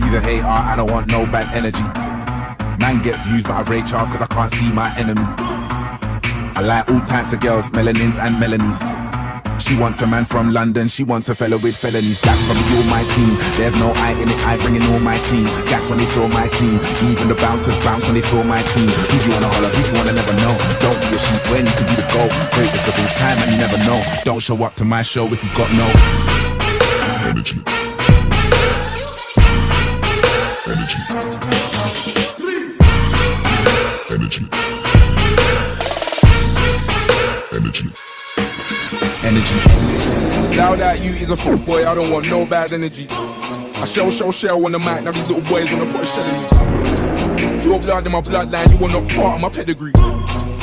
she's a hater, I don't want no bad energy. Man get views but I rate Charles cause I can't see my enemy. I like all types of girls, melanins and melanies. She wants a man from London, she wants a fella with felonies. That's from me, all my team. There's no I in it, I bring in all my team. Gas when they saw my team. Even the bouncers bounce when they saw my team. Who do you wanna holler, who do you wanna never know? Don't be a sheep when you can be the goal. Greatest of all time and you never know. Don't show up to my show if you got no energy. Energy. Energy. Energy. Energy. Loud at you is a fuck boy, I don't want no bad energy. I shell on the mic, now these little boys wanna put a shell in me. Your blood in my bloodline, you are not part of my pedigree.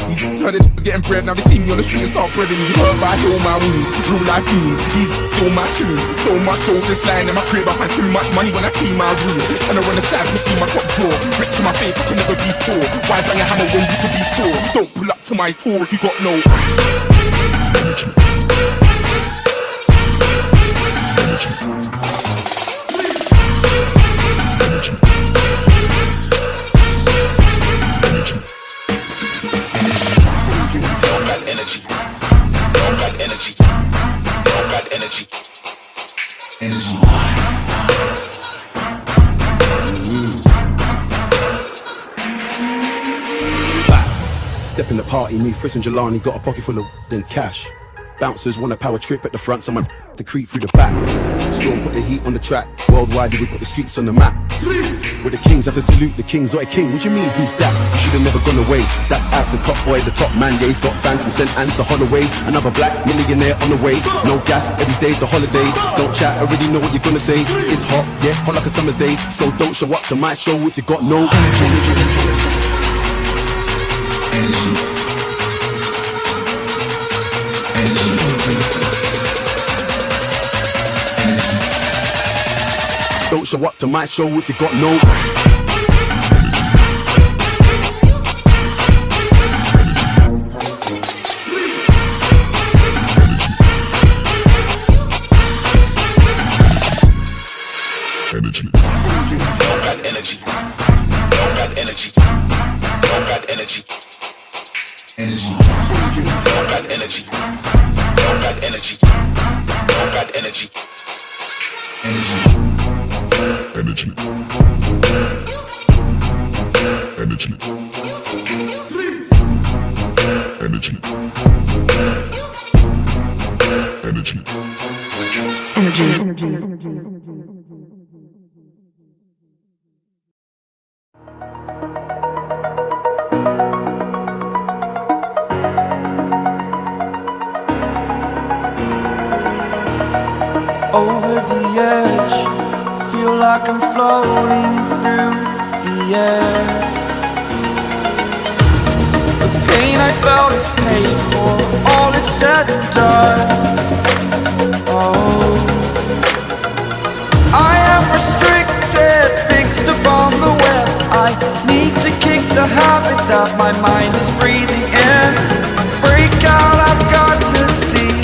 These turning getting bread, now they see me on the street and start breading me. Hurt by all my wounds, real life fumes. These all my tunes, so much so just lying in my crib. I find too much money when I clean my room. Trying to run a side, me my top drawer. Rich in my faith, I can never be poor. Why bang a hammer when you could be poor? Don't pull up to my tour if you got no energy. Step in the party, me, Friss and Jelani got a pocket full of then cash. Bouncers want a power trip at the front, someone to creep through the back. Storm put the heat on the track. Worldwide, we put the streets on the map. Where the kings have to salute the kings or a king. What you mean, who's that? You should have never gone away. That's Av, the top boy, the top man. Yeah, he's got fans from St. Anne's to Holloway. Another black millionaire on the way. No gas, every day's a holiday. Don't chat, already know what you're gonna say. It's hot, yeah, hot like a summer's day. So don't show up to my show if you got no energy. Don't show up to my show if you got no energy. Don't got energy. Don't got energy. Don't got energy. Energy. Don't got energy. Don't got energy. Don't got energy. Energy. Energy. Energy. Energy. Energy. Energy. Over the edge, feel like I'm floating through the air. The pain I felt is paid for, all is said and done. Oh, I am restricted, fixed upon the web. I need to kick the habit that my mind is breathing in. Break out, I've got to see.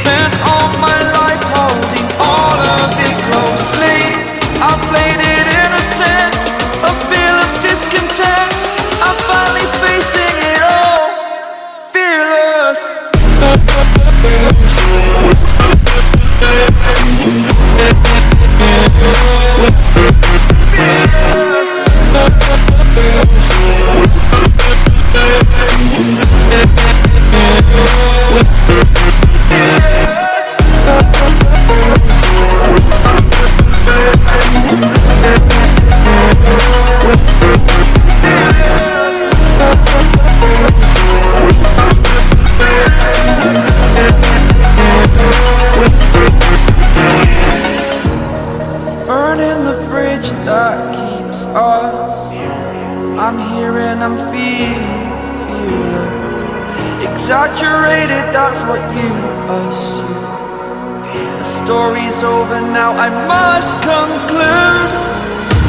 Spent all my life holding all of it closely. I played it innocent, a feel of discontent. I'm finally facing it all, fearless. Burning the bridge that keeps us. I'm here and I'm feeling fearless. Exaggerated, that's what you assume. The story's over now, I must conclude.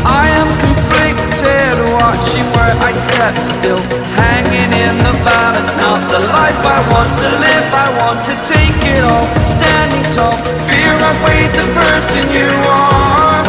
I am conflicted, watching where I step still, hanging in the balance. Not the life I want to live, I want to take it all. Standing tall, fear I weighed the person you are.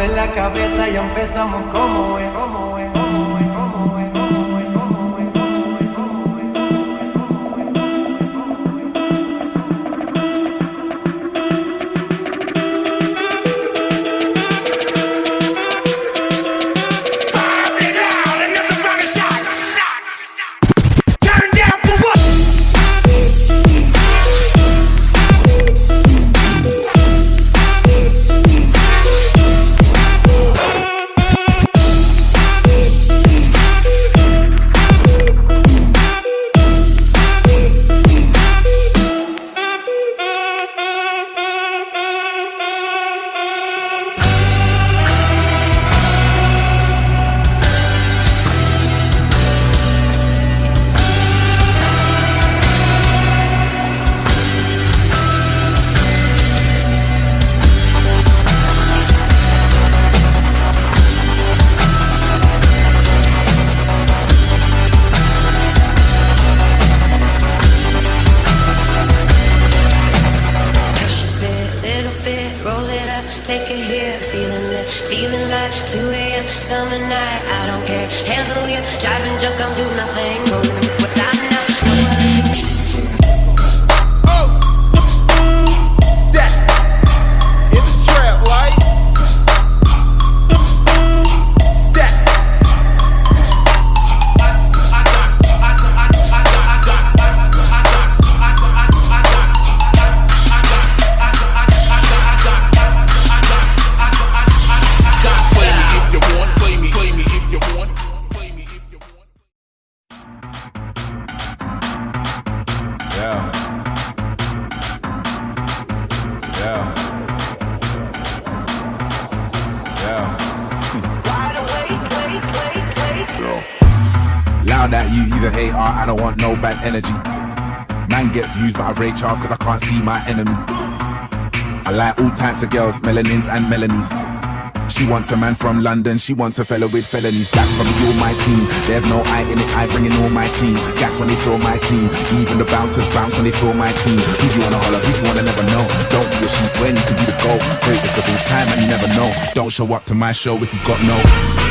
mueve la cabeza, ya empezamos como es, como es, como es, como es, como es, como es, como es, take it here, feeling like 2 a.m. summer night. I don't care, hands on the wheel, driving junk, I'm do nothing. Rolling what's out now? Step in the trap, right? Step. Loud at you, he's a hater, I don't want no bad energy. Man get views, but I rage off cause I can't see my enemy. I like all types of girls, melanins and melanies. She wants a man from London, she wants a fella with felonies. That's from me, all my team. There's no I in it, I bring in all my team. Gas when they saw my team. Even the bouncers bounce when they saw my team. Who do you wanna holler, who do you wanna never know? Don't be a sheep when you can be the goal. Greatest of all time and you never know. Don't show up to my show if you got no